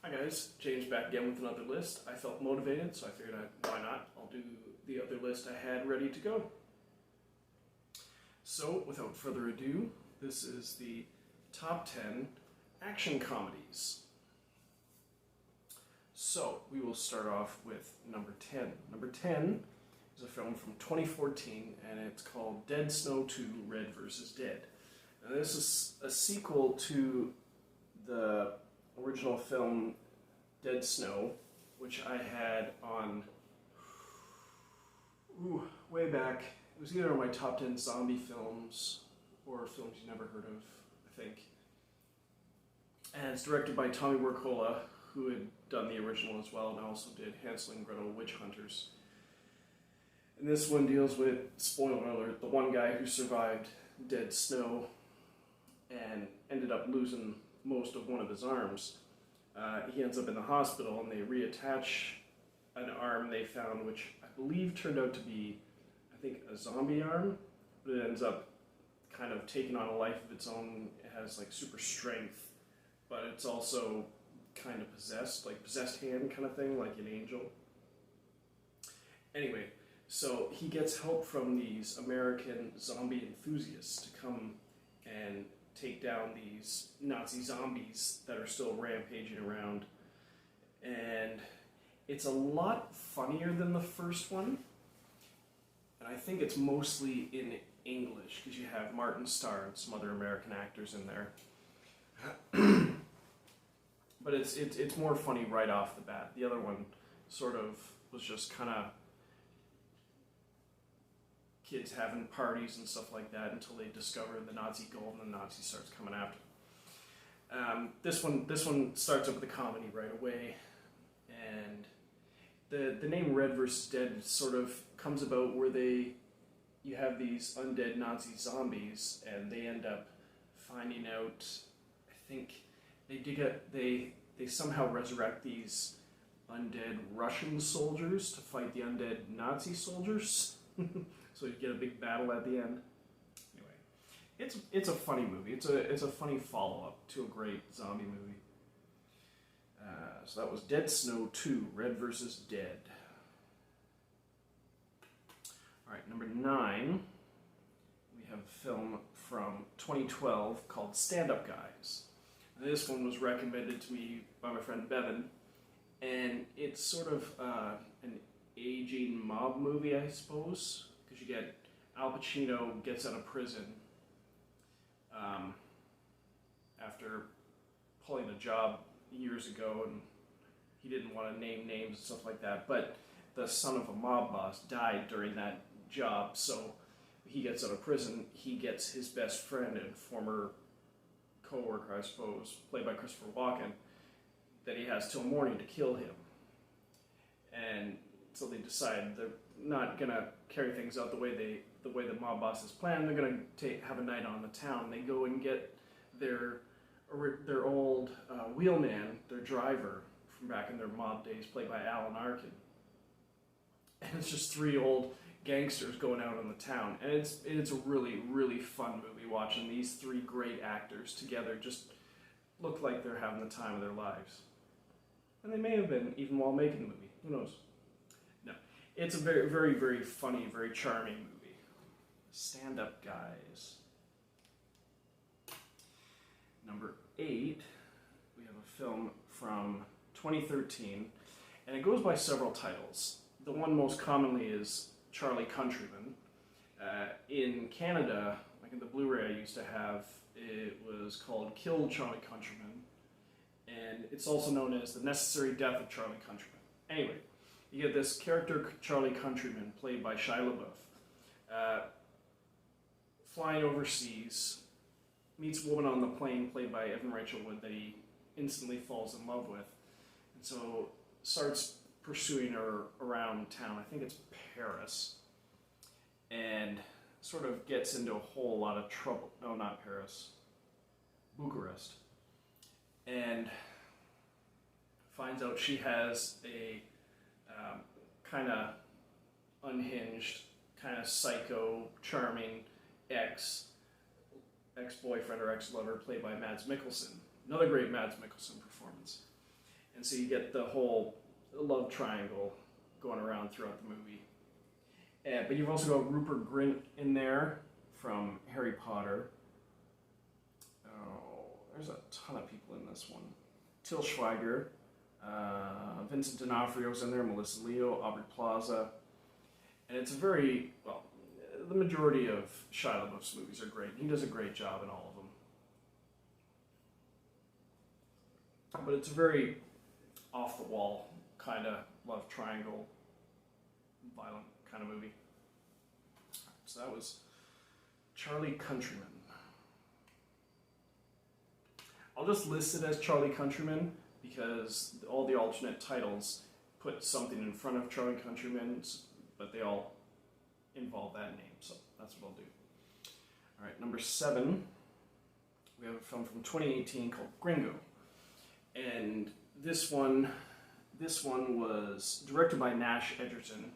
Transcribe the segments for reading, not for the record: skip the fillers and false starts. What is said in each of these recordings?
Hi guys, James back again with another list. I felt motivated, so I figured why not? I'll do the other list I had ready to go. So, without further ado, this is the top 10 action comedies. So, we will start off with number 10. Number 10 is a film from 2014, and it's called Dead Snow 2 Red vs. Dead. Now, this is a sequel to the original film Dead Snow, which I had on way back. It was either on my top 10 zombie films or films you never heard of, I think. And it's directed by Tommy Wirkola, who had done the original as well, and also did Hansel and Gretel Witch Hunters. And this one deals with, spoiler alert, the one guy who survived Dead Snow and ended up losing most of one of his arms. He ends up in the hospital, and they reattach an arm they found, which I believe turned out to be, I think, a zombie arm, but it ends up kind of taking on a life of its own. It has like super strength, but it's also kind of possessed, like possessed hand kind of thing, like an angel. Anyway, so he gets help from these American zombie enthusiasts to come and take down these Nazi zombies that are still rampaging around. And it's a lot funnier than the first one. And I think it's mostly in English, because you have Martin Starr and some other American actors in there. But it's more funny right off the bat. The other one sort of was just kind of kids having parties and stuff like that until they discover the Nazi gold and the Nazi starts coming after them. This one starts up with a comedy right away, and the name Red vs. Dead sort of comes about where you have these undead Nazi zombies, and they end up finding out, I think they somehow resurrect these undead Russian soldiers to fight the undead Nazi soldiers. So you get a big battle at the end. Anyway, it's a funny movie. It's a funny follow-up to a great zombie movie. So that was Dead Snow 2, Red vs. Dead. Alright, number 9, we have a film from 2012 called Stand Up Guys. And this one was recommended to me by my friend Bevan, and it's sort of an aging mob movie, I suppose, because you get Al Pacino gets out of prison after pulling a job years ago, and he didn't want to name names and stuff like that, but the son of a mob boss died during that job, so he gets out of prison. He gets his best friend and former co-worker, I suppose, played by Christopher Walken, that he has till morning to kill him. And so they decide they're not gonna carry things out the way the mob bosses plan. They're gonna have a night on the town. They go and get their old wheelman, their driver from back in their mob days, played by Alan Arkin. And it's just three old gangsters going out on the town, and it's a really, really fun movie. Watching these three great actors together just look like they're having the time of their lives, and they may have been even while making the movie. Who knows? No, it's a very, very, very funny, very charming movie. Stand Up Guys. Number 8, we have a film from 2013, and it goes by several titles. The one most commonly is Charlie Countryman. In Canada, like in the Blu-ray I used to have, it was called Kill Charlie Countryman, and it's also known as The Necessary Death of Charlie Countryman. Anyway, you get this character Charlie Countryman, played by Shia LaBeouf, flying overseas, meets a woman on the plane played by Evan Rachel Wood that he instantly falls in love with, and so starts pursuing her around town. I think it's Paris, and sort of gets into a whole lot of trouble. No, not Paris. Bucharest. And finds out she has a kind of unhinged, kind of psycho, charming ex-boyfriend or ex-lover played by Mads Mikkelsen. Another great Mads Mikkelsen performance. And so you get the whole love triangle going around throughout the movie. But you've also got Rupert Grint in there from Harry Potter. Oh, there's a ton of people in this one. Til Schweiger, Vincent D'Onofrio's in there, Melissa Leo, Aubrey Plaza. And it's a very, well, the majority of Shia LaBeouf's movies are great. He does a great job in all of them. But it's a very off-the-wall kind of love triangle, violent kind of movie. So that was Charlie Countryman. I'll just list it as Charlie Countryman because all the alternate titles put something in front of Charlie Countryman, but they all involve that name, so that's what I'll do. All right, number 7, we have a film from 2018 called Gringo. And this one was directed by Nash Edgerton,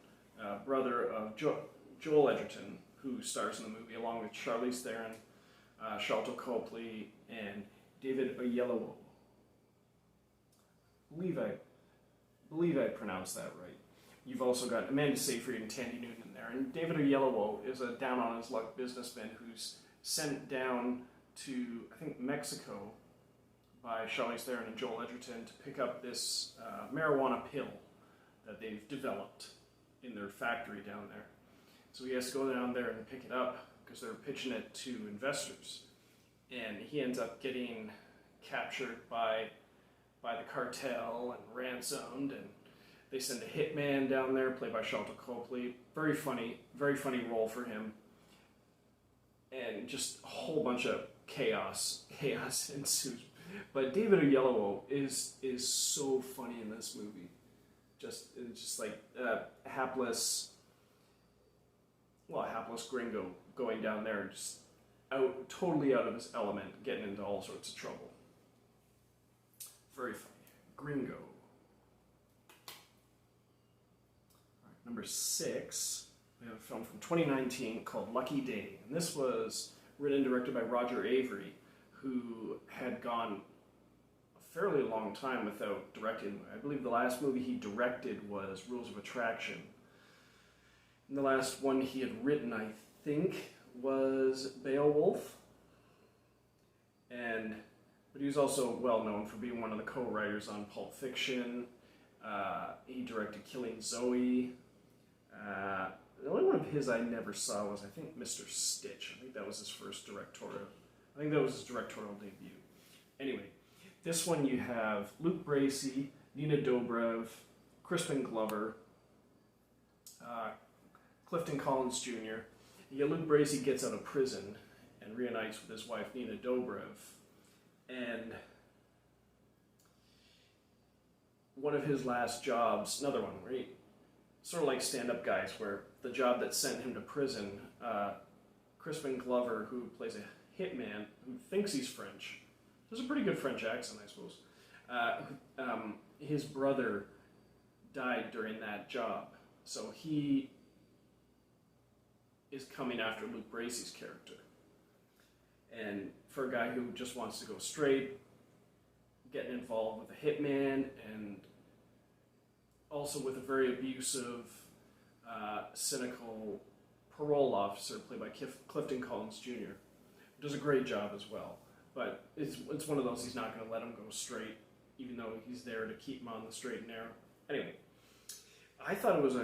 brother of Joel Edgerton, who stars in the movie, along with Charlize Theron, Sharlto Copley, and David Oyelowo. Believe I pronounced that right. You've also got Amanda Seyfried and Tandy Newton in there, and David Oyelowo is a down-on-his-luck businessman who's sent down to, I think, Mexico by Charlize Theron and Joel Edgerton to pick up this marijuana pill that they've developed in their factory down there. So he has to go down there and pick it up because they're pitching it to investors. And he ends up getting captured by the cartel and ransomed, and they send a hitman down there, played by Sharlto Copley. Very funny role for him. And just a whole bunch of chaos ensues. But David Oyelowo is so funny in this movie. Just like hapless Gringo going down there, just totally out of his element, getting into all sorts of trouble. Very funny. Gringo. All right, number 6, we have a film from 2019 called Lucky Day. And this was written and directed by Roger Avery, who had gone a fairly long time without directing. I believe the last movie he directed was Rules of Attraction. And the last one he had written, I think, was Beowulf. But he was also well known for being one of the co-writers on Pulp Fiction. He directed Killing Zoe. The only one of his I never saw was, I think, Mr. Stitch. I think that was his first directorial. I think that was his directorial debut. Anyway, this one you have Luke Bracey, Nina Dobrev, Crispin Glover, Clifton Collins Jr. You get Luke Bracey gets out of prison and reunites with his wife Nina Dobrev. And one of his last jobs, another one, where he, sort of like stand-up guys, where the job that sent him to prison, Crispin Glover, who plays a hitman who thinks he's French, has a pretty good French accent, I suppose. His brother died during that job, so he is coming after Luke Bracey's character. And for a guy who just wants to go straight, getting involved with a hitman, and also with a very abusive, cynical parole officer played by Clifton Collins Jr., who does a great job as well. But it's one of those, he's not going to let him go straight, even though he's there to keep him on the straight and narrow. Anyway, I thought it was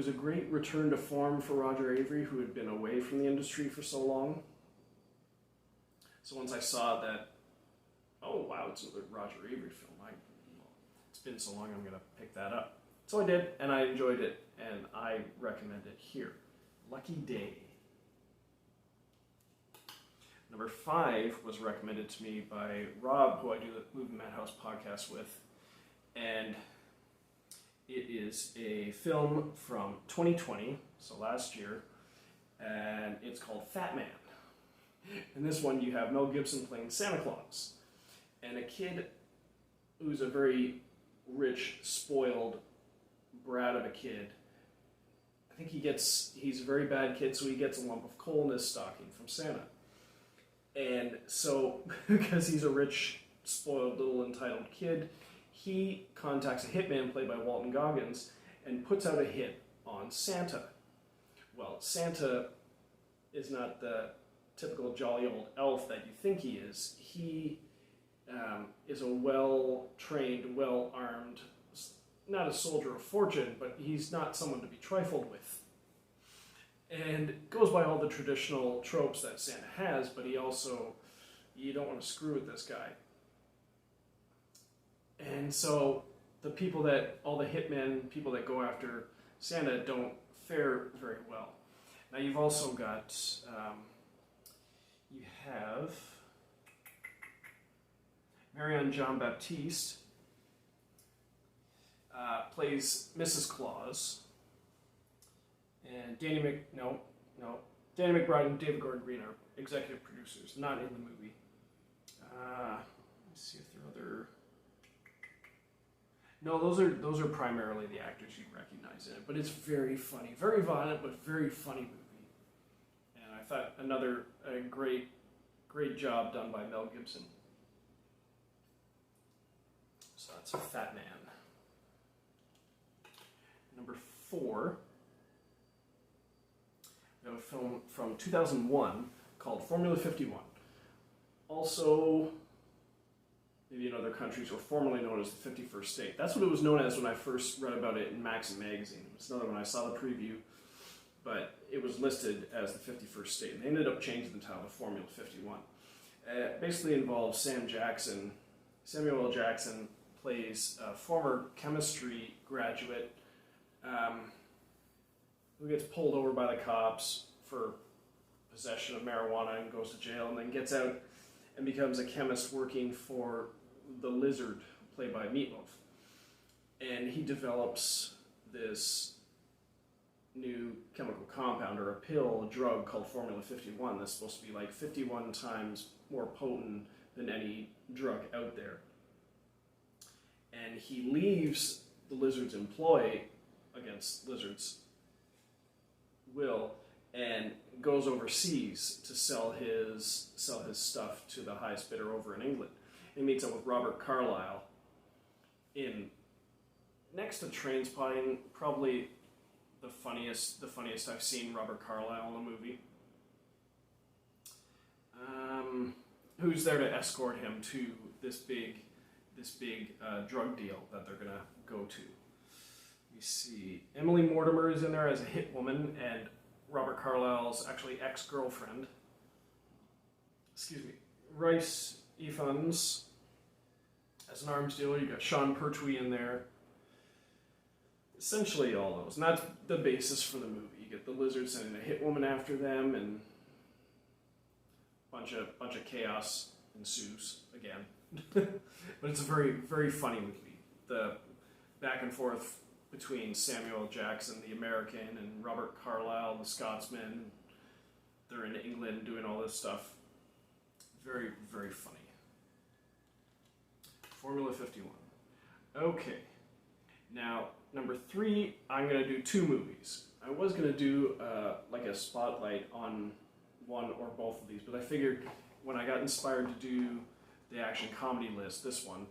a great return to form for Roger Avery, who had been away from the industry for so long. So once I saw that, oh wow, it's another Roger Avery film. It's been so long, I'm going to pick that up. So I did, and I enjoyed it, and I recommend it here. Lucky Day. Number 5 was recommended to me by Rob, who I do the Movie Madhouse podcast with, and it is a film from 2020, so last year, and it's called Fatman. In this one, you have Mel Gibson playing Santa Claus, and a kid who's a very rich, spoiled brat of a kid. I think he's a very bad kid, so he gets a lump of coal in his stocking from Santa. And so, because he's a rich, spoiled, little entitled kid, he contacts a hitman played by Walton Goggins and puts out a hit on Santa. Well, Santa is not the typical jolly old elf that you think he is. He is a well-trained, well-armed, not a soldier of fortune, but he's not someone to be trifled with. And goes by all the traditional tropes that Santa has, but he also, you don't want to screw with this guy. And so the people that, all the hitmen, people that go after Santa don't fare very well. Now you've also got, you have Marianne Jean-Baptiste plays Mrs. Claus, and Danny McBride and David Gordon Green are executive producers, not in the movie. Let's see if there are other. No, those are primarily the actors you'd recognize in it, but it's very funny, very violent, but very funny movie. And I thought another great job done by Mel Gibson. So that's Fatman. Number 4, we have a film from 2001 called Formula 51. Also, maybe in other countries, or formerly known as the 51st State. That's what it was known as when I first read about it in Maxim magazine. It's another one I saw the preview, but it was listed as the 51st State, and they ended up changing the title to Formula 51. It basically involves Samuel L. Jackson plays a former chemistry graduate who gets pulled over by the cops for possession of marijuana and goes to jail, and then gets out and becomes a chemist working for the Lizard, played by Meatloaf. And he develops this new chemical compound, or a pill, a drug called Formula 51 that's supposed to be like 51 times more potent than any drug out there. And he leaves the Lizard's employ against Lizard's will and goes overseas to sell his stuff to the highest bidder over in England. He meets up with Robert Carlyle in, next to Trainspotting, probably the funniest I've seen Robert Carlyle in a movie. Who's there to escort him to this big drug deal that they're gonna go to. We see Emily Mortimer is in there as a hit woman, and Robert Carlyle's actually ex-girlfriend. Excuse me. Rice Ifans as an arms dealer. You got Sean Pertwee in there. Essentially all those, and that's the basis for the movie. You get the Lizard sending a hit woman after them, and bunch of chaos ensues again. But it's a very, very funny movie. The back and forth between Samuel Jackson, the American, and Robert Carlyle, the Scotsman. They're in England doing all this stuff. Very, very funny. Formula 51. Okay. Now, number 3, I'm going to do 2 movies. I was going to do like a spotlight on one or both of these, but I figured when I got inspired to do the action comedy list, this one,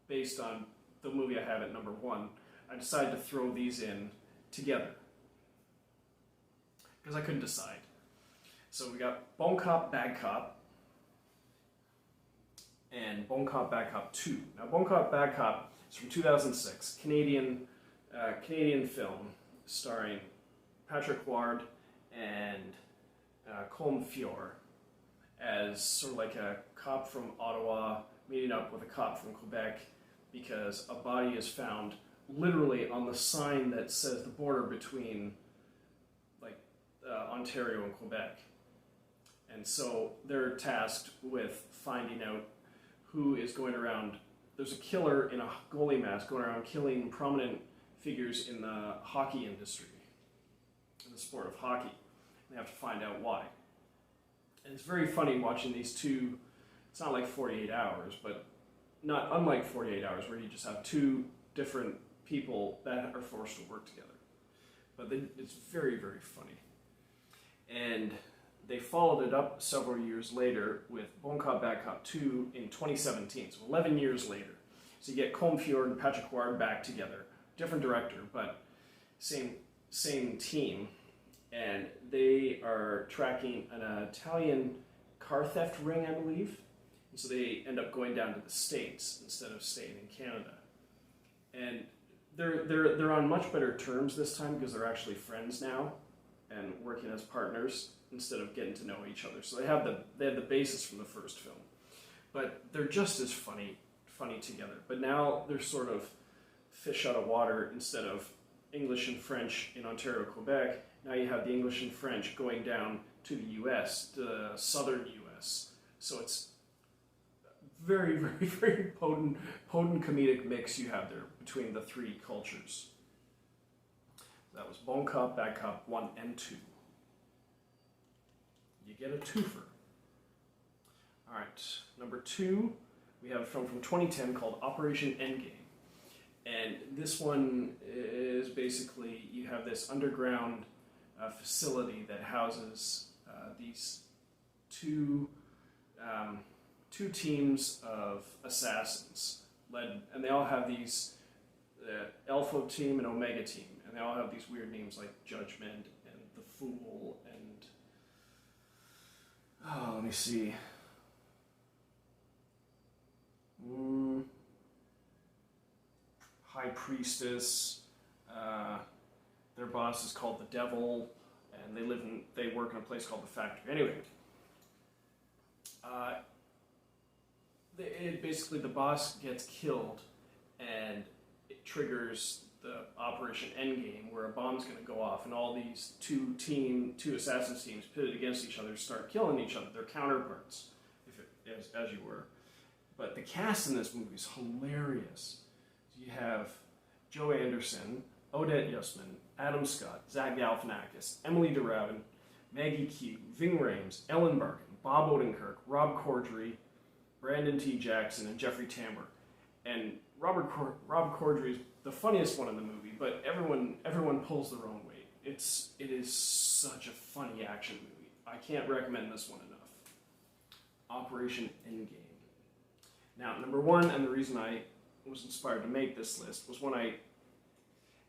based on the movie I have at number 1, I decided to throw these in together because I couldn't decide. So we got Bonk Bag Cop and Bonk Bag Cop 2. Now, Bonk Bag Cop is from 2006, Canadian film starring Patrick Ward and Colm Feore as sort of like a cop from Ottawa meeting up with a cop from Quebec because a body is found literally on the sign that says the border between Ontario and Quebec. And so they're tasked with finding out who is going around. There's a killer in a goalie mask going around killing prominent figures in the hockey industry, in the sport of hockey. They have to find out why. And it's very funny watching these two. It's not like 48 Hours, but not unlike 48 Hours, where you just have 2 different people that are forced to work together. But it's very, very funny. And they followed it up several years later with Bonk Bag Cop 2 in 2017, so 11 years later. So you get Colm Feore and Patrick Ward back together, different director, but same team, and they are tracking an Italian car theft ring, I believe. And so they end up going down to the States instead of staying in Canada. And they're on much better terms this time because they're actually friends now and working as partners instead of getting to know each other. So they have the basis from the first film, but they're just as funny together. But now they're sort of fish out of water. Instead of English and French in Ontario, Quebec, now you have the English and French going down to the U.S., the southern U.S. So it's very, very, very potent comedic mix you have there between the three cultures. That was Bonk Bag Cop 1 and 2. You get a twofer. All right, number 2, we have a film from 2010 called Operation Endgame. And this one is basically, you have this underground facility that houses these two teams of assassins, and they all have these Alpha team and Omega team, and they all have these weird names like Judgment and the Fool and let me see. High Priestess. Their boss is called the Devil, and they work in a place called the Factory. Anyway, basically the boss gets killed, and it triggers the Operation Endgame, where a bomb's going to go off, and all these two assassins teams pitted against each other start killing each other, their counterparts, as you were. But the cast in this movie is hilarious. You have Joe Anderson, Odette Yusman, Adam Scott, Zach Galifianakis, Emily DeRavin, Maggie Q, Ving Rhames, Ellen Barkin, Bob Odenkirk, Rob Corddry, Brandon T. Jackson, and Jeffrey Tambor. And Rob Corddry is the funniest one in the movie, but everyone pulls their own weight. It is such a funny action movie. I can't recommend this one enough. Operation Endgame. Now, number 1, and the reason I was inspired to make this list, was one I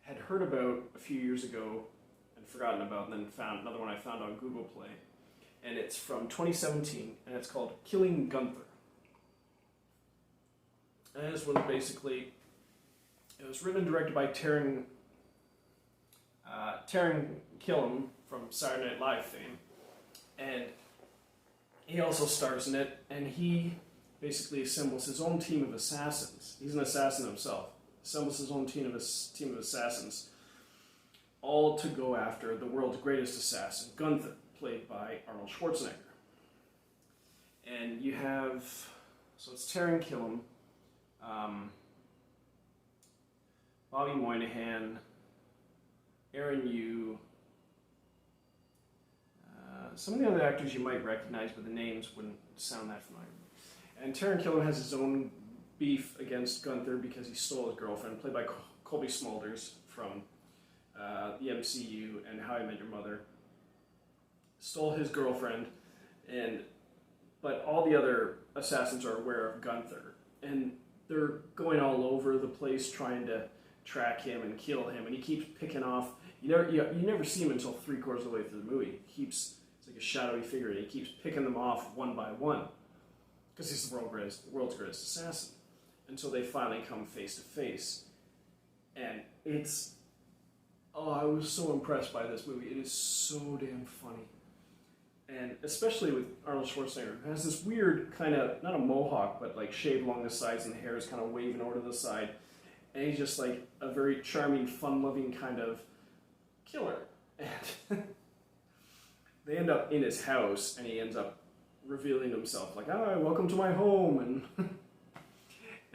had heard about a few years ago and forgotten about, and then found another one I found on Google Play, and it's from 2017, and it's called Killing Gunther. And this one basically, it was written and directed by Taron Killam from Saturday Night Live fame, and he also stars in it, and he basically assembles his own team of assassins. He's an assassin himself. Assembles his own team of assassins, all to go after the world's greatest assassin, Gunther, played by Arnold Schwarzenegger. And you have, so it's Taron Killam, Bobby Moynihan, Aaron Yu, some of the other actors you might recognize, but the names wouldn't sound that familiar. And Taron Killam has his own beef against Gunther because he stole his girlfriend, played by Colby Smulders from the MCU and How I Met Your Mother. Stole his girlfriend, but all the other assassins are aware of Gunther, and they're going all over the place trying to track him and kill him, and he keeps picking off. You never see him until 3/4 of the way through the movie. It's like a shadowy figure, and he keeps picking them off one by one because he's the world's greatest assassin. Until they finally come face to face, and I was so impressed by this movie. It is so damn funny, and especially with Arnold Schwarzenegger, who has this weird kind of, not a mohawk, but like shaved along the sides, and the hair is kind of waving over to the side, and he's just like a very charming, fun-loving kind of killer. And they end up in his house, and he ends up revealing himself like, welcome to my home,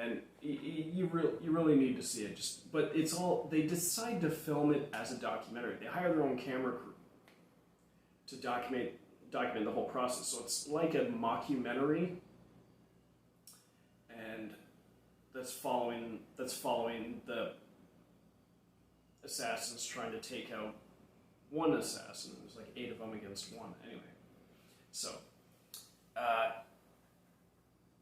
and you really need to see it. But it's all, they decide to film it as a documentary. They hire their own camera crew to document the whole process. So it's like a mockumentary, and that's following the assassins trying to take out one assassin. There's like 8 of them against one. Anyway, So,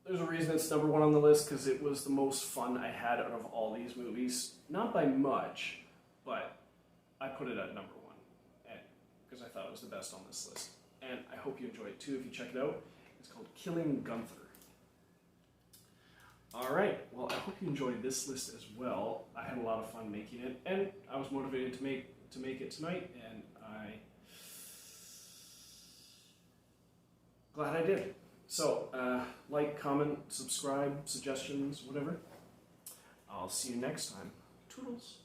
there's a reason it's number one on the list, because it was the most fun I had out of all these movies. Not by much, but I put it at number one, because I thought it was the best on this list. And I hope you enjoy it too if you check it out. It's called Killing Gunther. Alright, well, I hope you enjoyed this list as well. I had a lot of fun making it, and I was motivated to make it tonight, and glad I did. So, like, comment, subscribe, suggestions, whatever. I'll see you next time. Toodles.